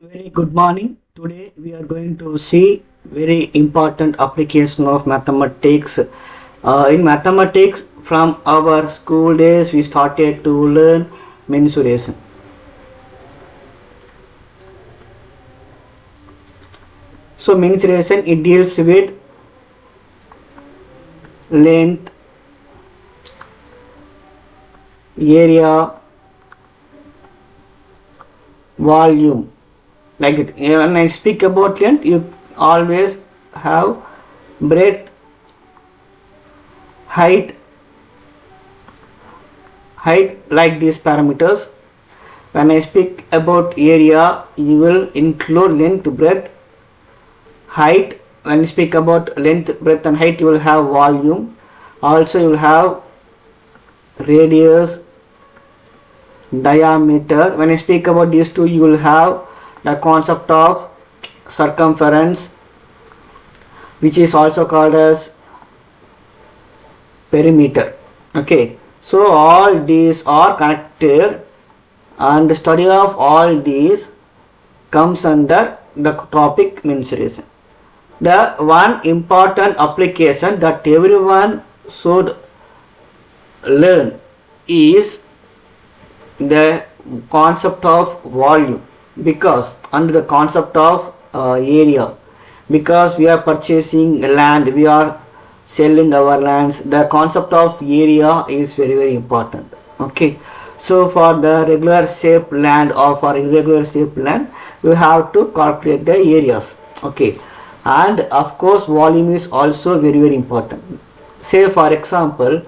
Very good morning. Today we are going to see very important application of mathematics. In mathematics, from our school days, we started to learn mensuration. So mensuration it deals with length, area, volume. Like it. When I speak about length, you always have breadth, height, like these parameters. When I speak about area, you will include length, breadth, height. When you speak about length, breadth and height, you will have volume. Also you will have radius, diameter. When I speak about these two, you will have the concept of circumference, which is also called as perimeter. Okay, so all these are connected, and the study of all these comes under the topic mensuration. The one important application that everyone should learn is the concept of volume, because under the concept of area, because we are purchasing land, we are selling our lands, the concept of area is very important. Okay, so for the regular shaped land or for irregular shaped land, you have to calculate the areas. Okay, and of course volume is also very important. Say for example,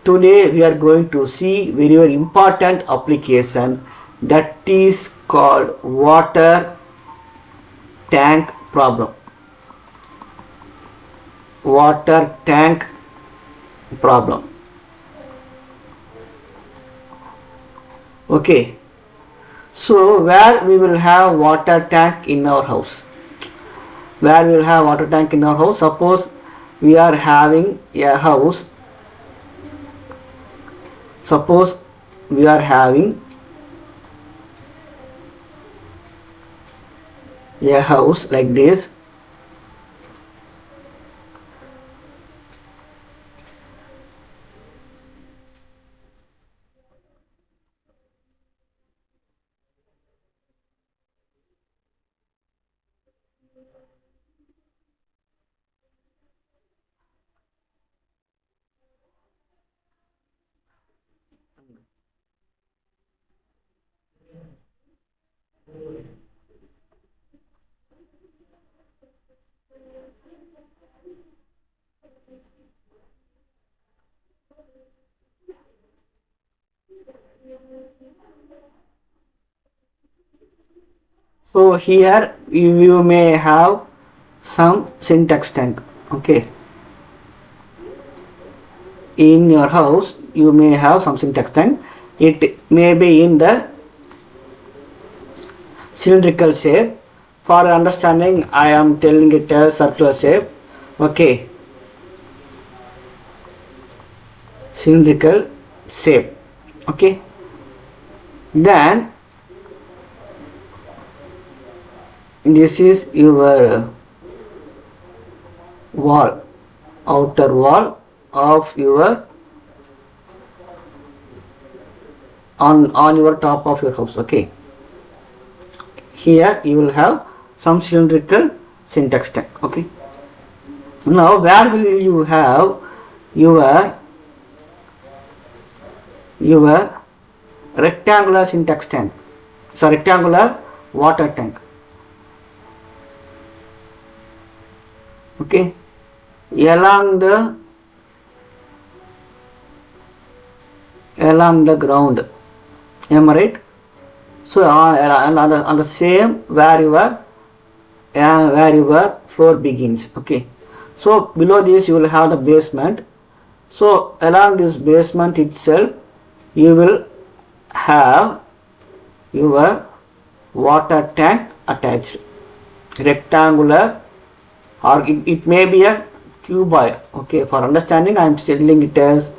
today we are going to see very important application that is called water tank problem. Water tank problem. Okay, so where we will have water tank in our house? Where we will have water tank in our house? Suppose we are having a house. Suppose we are having a house like this. So here you may have some syntax tank. Okay, in your house you may have some syntax tank. It may be in the cylindrical shape. For understanding, I am telling it as circular shape. Okay, cylindrical shape. Okay, then this is your wall, outer wall of your on your top of your house. Okay, here you will have some cylindrical syntax tank. Okay, now where will you have your rectangular syntax tank? So rectangular water tank. Okay, along the ground, am I right? So on the same where your floor begins. Okay, so below this you will have the basement. So along this basement itself you will have your water tank attached, rectangular, or it may be a cuboid. Okay, for understanding I am telling it as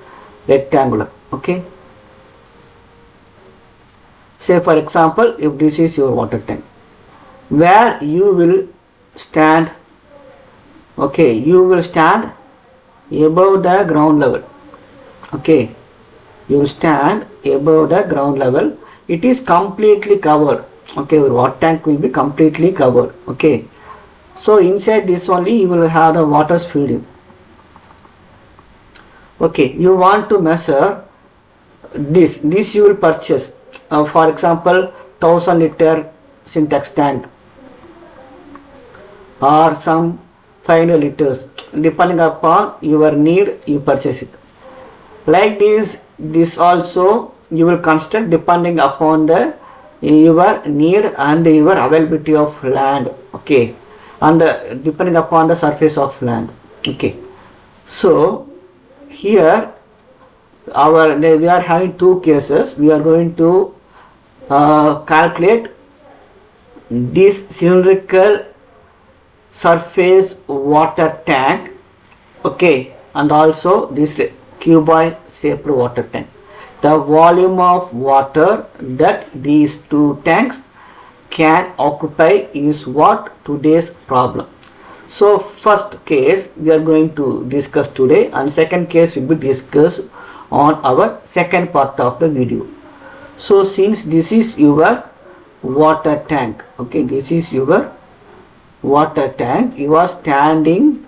rectangular. Okay, say for example, if this is your water tank, where you will stand. Okay, you will stand above the ground level. Okay, you will stand above the ground level. It is completely covered. Okay, your water tank will be completely covered. Okay, so inside this only you will have the water feeding. Okay, you want to measure this you will purchase, for example 1000 liter syntax tank or some 500 liters, depending upon your need you purchase it. Like this also you will construct depending upon the your need and your availability of land. Okay, and depending upon the surface of land. Okay, so here we are having two cases. We are going to calculate this cylindrical surface water tank. Okay, and also this cuboid shaped water tank. The volume of water that these two tanks can occupy is what today's problem. So first case we are going to discuss today, and second case will be discussed on our second part of the video. So since this is your water tank, okay, this is your water tank, you are standing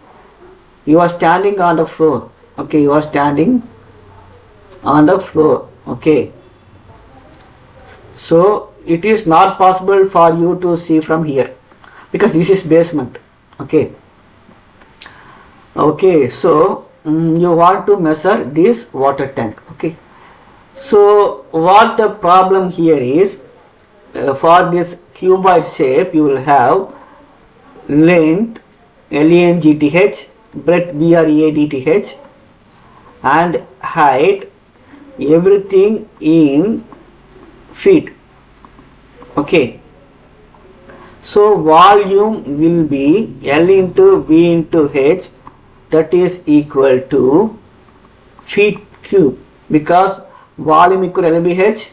on the floor. Okay, you are standing on the floor. Okay, so it is not possible for you to see from here because this is basement. Okay, okay, so you want to measure this water tank. Okay, so what the problem here is, for this cuboid shape you will have length LENGTH, breadth BREADTH, and height everything in feet. Okay, so volume will be L into V into H, that is equal to feet cube, because volume equal LBH,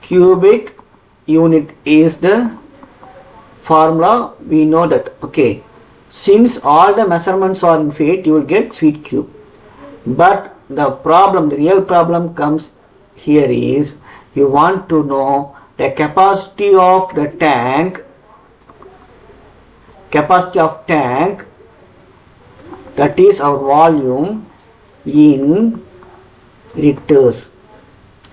cubic unit is the formula, we know that. Okay, since all the measurements are in feet, you will get feet cube. But the problem, the real problem comes here is, you want to know the capacity of the tank, that is our volume in liters.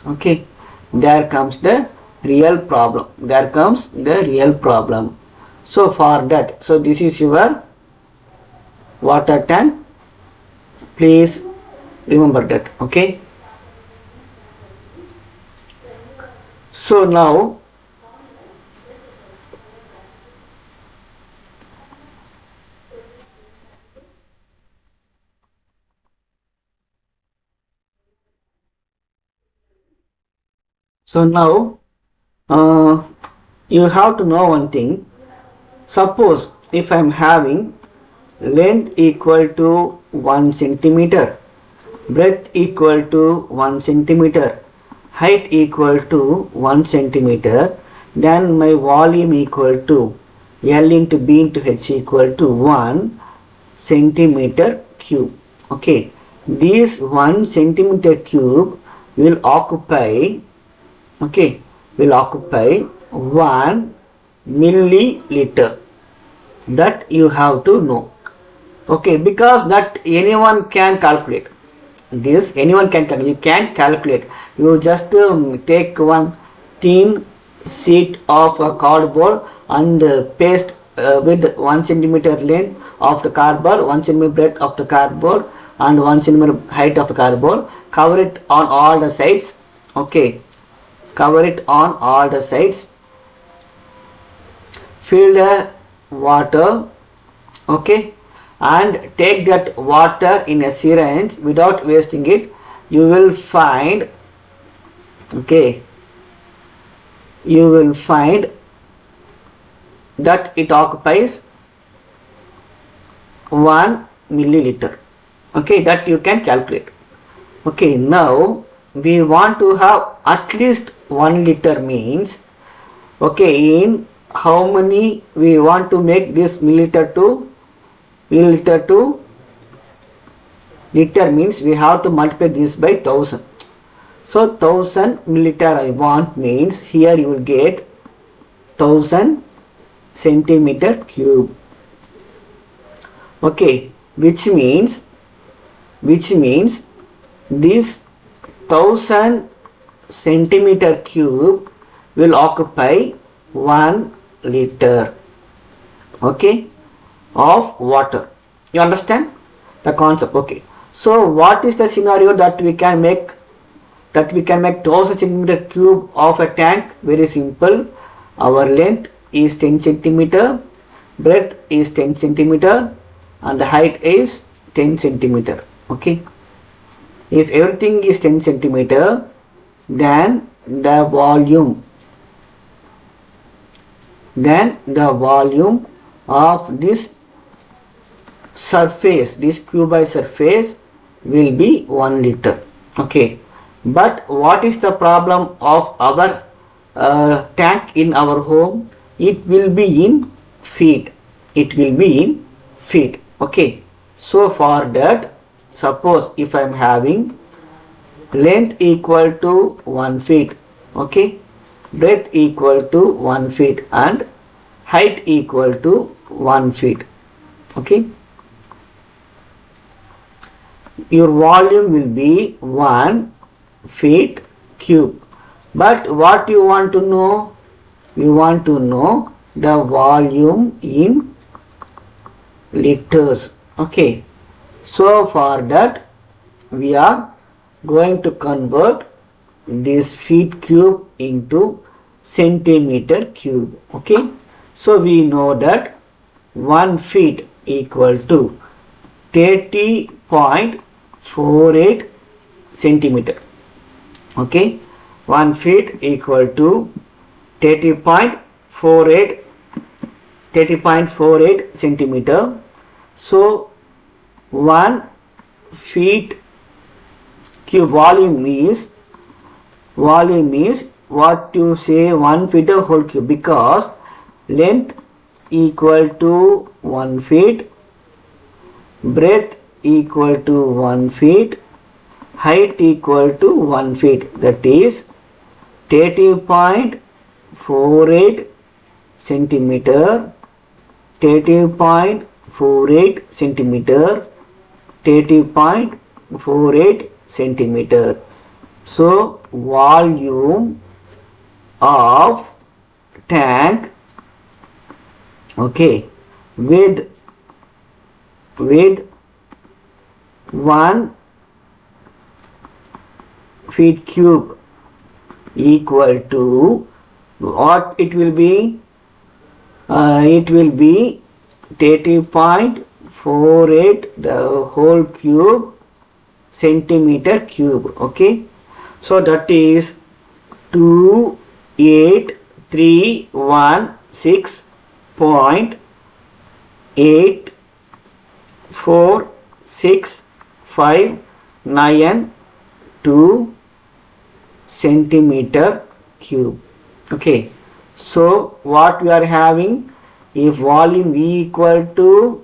Okay, there comes the real problem. So for that, so this is your water tank. Please remember that. Okay, so now you have to know one thing. Suppose if I am having length equal to 1 centimeter, breadth equal to 1 centimeter, height equal to 1 centimeter, then my volume equal to L into B into H equal to 1 centimeter cube. Okay, this 1 centimeter cube will occupy 1 milliliter. That you have to know. Okay, because that anyone can calculate. You can calculate. You just take one thin sheet of cardboard and paste with 1 centimeter length of the cardboard, 1 centimeter breadth of the cardboard, and 1 centimeter height of the cardboard. Cover it on all the sides. Okay, cover it on all the sides. Fill the water. Okay, and take that water in a syringe without wasting it. You will find, okay, you will find that it occupies 1 milliliter. Okay, that you can calculate. Okay, now we want to have at least 1 liter, means, okay, in how many we want to make this milliliter to liter means we have to multiply this by 1000. So 1000 milliliter I want means here you will get 1000 centimeter cube. Okay, which means this 1000 centimeter cube will occupy 1 liter, okay, of water. You understand the concept? Okay, so what is the scenario that we can make 1000 centimeter cube of a tank? Very simple. Our length is 10 centimeter, breadth is 10 centimeter, and the height is 10 centimeter. Okay, if everything is 10 centimeter, then the volume of this surface, this cuboid surface, will be 1 liter. Okay, but what is the problem of our tank in our home? It will be in feet. Okay, so for that, suppose if I am having length equal to 1 feet, okay, breadth equal to 1 feet, and height equal to 1 feet, okay, your volume will be 1 feet cube. But what you want to know? You want to know the volume in liters. Okay, so for that we are going to convert this feet cube into centimeter cube. Okay, so we know that 1 feet equal to 30.48 centimeter. Okay, 1 feet equal to 30.48 centimeter. So 1 feet cube volume is what you say, 1 feet whole cube, because length equal to 1 feet, breadth equal to 1 feet, height equal to 1 feet, that is 30.48 centimeter, 30.48 centimeter, 30.48 centimeter. So volume of tank, okay, with 1 feet cube equal to what it will be? It will be 30.48 the whole cube centimeter cube. Okay, so that is 28316.84659 centimeter cube. Okay, so what we are having, if volume equal to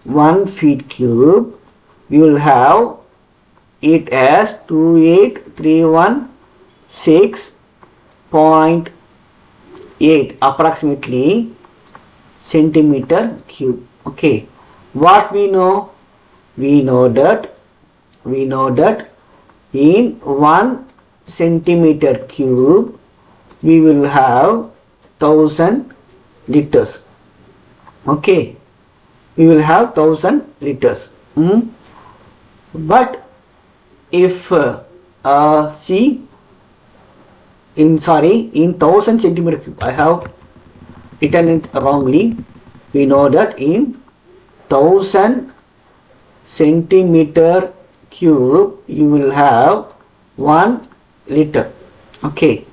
1 feet cube, we will have it as 28316.8 approximately centimeter cube. Okay, what we know? We know that in 1 centimeter cube we will have 1000 liters. Okay, we will have 1000 liters. But if see in 1000 centimeter cube, I have written it wrongly. We know that in 1000 centimeter cube you will have 1 liter. Okay,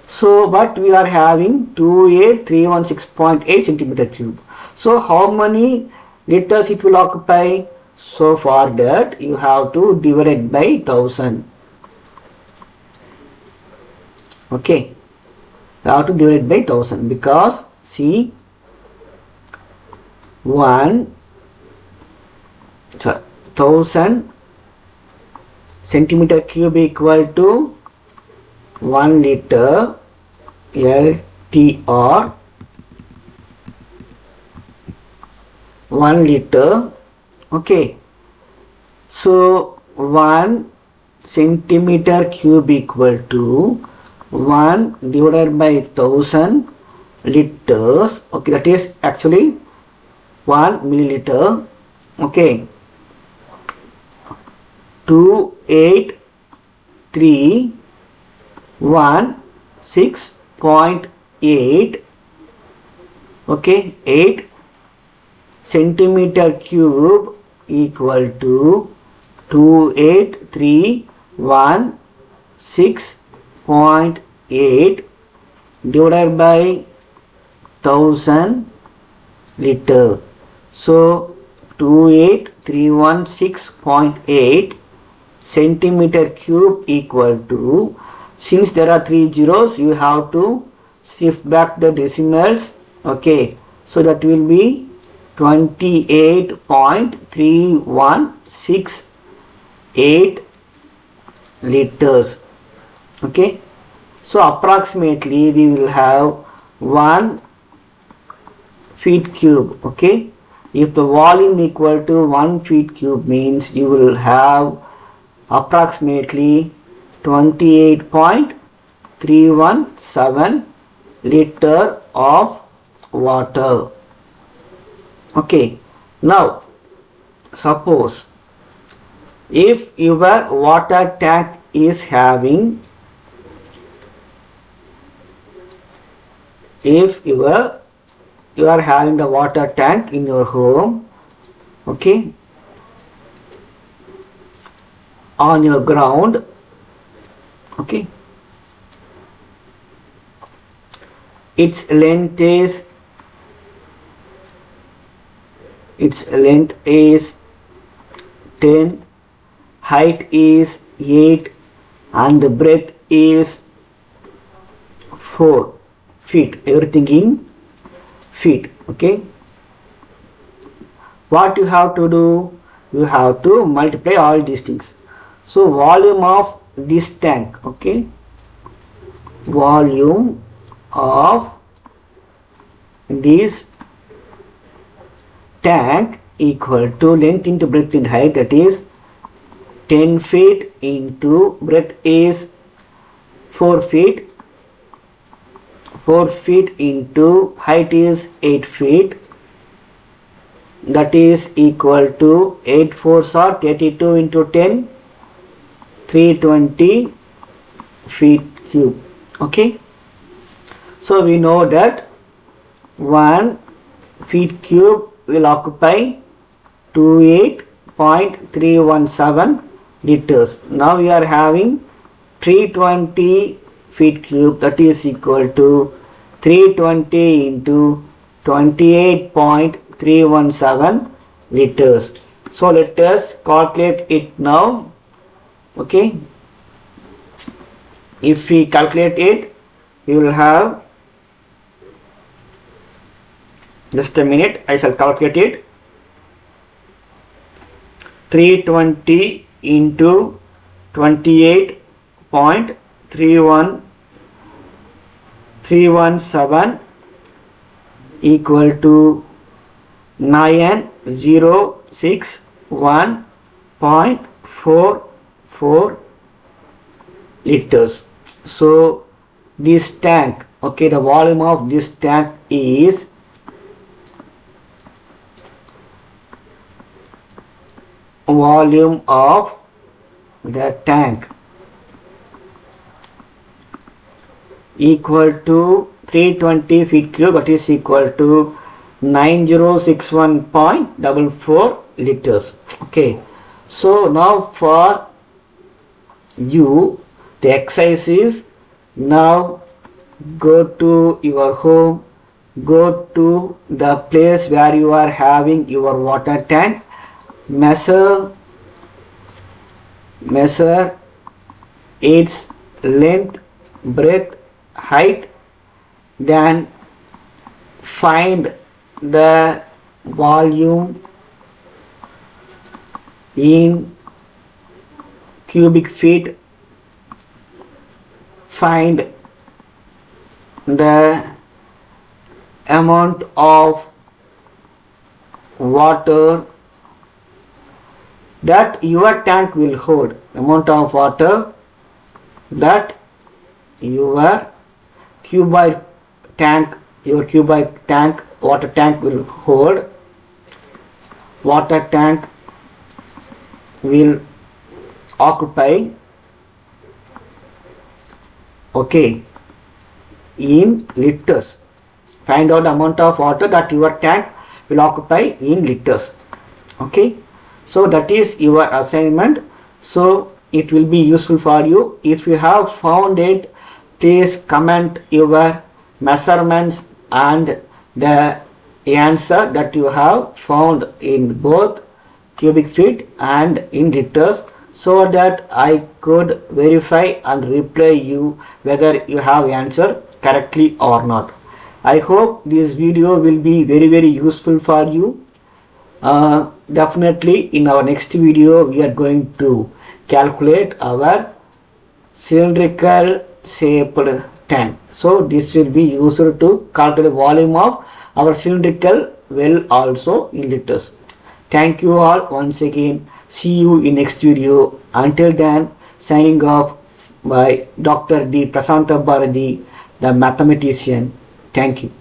so but we are having 28316.8 centimeter cube. So how many liters it will occupy? So for that you have to divide it by 1000. Okay, You have to divide by 1000 because see 1000 centimeter cube equal to 1 liter LTR 1 liter. Okay, so 1 centimeter cube equal to 1 divided by 1000 liters. Okay, that is actually 1 milliliter. Okay, 2831.6.8. okay, 8 centimeter cube equal to 2831.6.8 divided by 1000 liter. So 28316.8 centimeter cube equal to, since there are 3 zeros, you have to shift back the decimals. Okay, so that will be 28.3168 liters. Okay, so approximately we will have 1 feet cube. Okay, if the volume equal to 1 feet cube means you will have approximately 28.317 liter of water. Okay, now suppose if your water tank is having, if you are having the water tank in your home, okay, on your ground, okay, its length is 10, height is 8 and the breadth is 4 feet, everything in feet. Okay, what you have to do, you have to multiply all these things. So volume of this tank, okay, volume of this tank equal to length into breadth and height, that is 10 feet into breadth is 4 feet, 4 feet into height is 8 feet, that is equal to 8 fours are 32 into 10, 320 feet cube. Okay, so we know that 1 feet cube will occupy 28.317 liters. Now we are having 320 feet cube, that is equal to 320 into 28.317 liters. So let us calculate it now. Okay, if we calculate it, we will have, just a minute, I shall calculate it. 320 into 28.317 equal to 9061.44 liters. So this tank, okay, the volume of this tank is volume of the tank equal to 320 feet cube, that is equal to 9061.44 liters. Okay, so now for you the exercise is, now go to your home, go to the place where you are having your water tank, measure its length, breadth, height Then find the volume in cubic feet. Find the amount of water that your tank will hold. Amount of water that your cuboid tank water tank will hold. Water tank will occupy, okay, in liters. Find out the amount of water that your tank will occupy in liters. Okay, so that is your assignment. So it will be useful for you. If you have found it, please comment your measurements and the answer that you have found in both cubic feet and in liters, so that I could verify and reply you whether you have answered correctly or not. I hope this video will be very useful for you. Definitely in our next video we are going to calculate our cylindrical shaped tank. So this will be used to calculate the volume of our cylindrical well also in liters. Thank you all once again. See you in next video. Until then, signing off by Dr. D. Prasanta Bharati, the mathematician. Thank you.